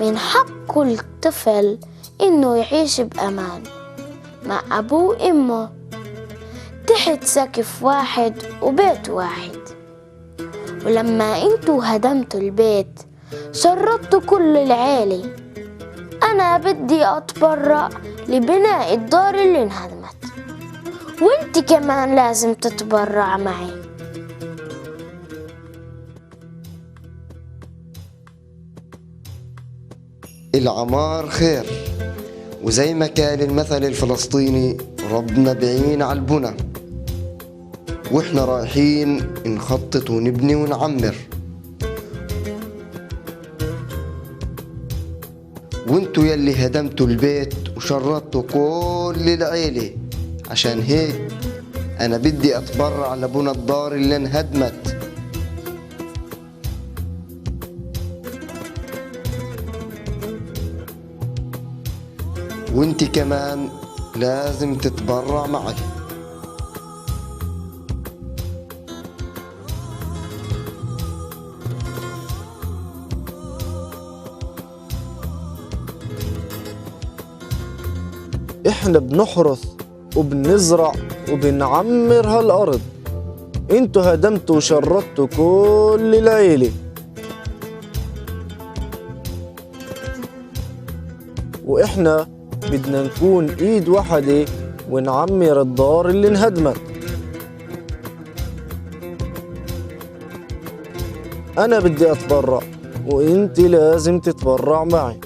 من حق كل طفل إنه يعيش بأمان مع أبوه وأمه تحت سقف واحد وبيت واحد. ولما انتوا هدمتوا البيت شردتوا كل العيلة، أنا بدي أتبرع لبناء الدار اللي انهدمت، وانت كمان لازم تتبرع معي. العمار خير، وزي ما كان المثل الفلسطيني ربنا بعين على البنى، واحنا رايحين نخطط ونبني ونعمر، وانتوا يلي هدمتوا البيت وشردتوا كل العيلة. عشان هيك انا بدي اتبرع لبنى الدار اللي انهدمت. وانت كمان لازم تتبرع معي. احنا بنحرث وبنزرع وبنعمر هالارض، انتوا هدمتوا وشردتوا كل العيلة، واحنا بدنا نكون ايد واحدة ونعمر الدار اللي انهدمت. انا بدي اتبرع وانت لازم تتبرع معي.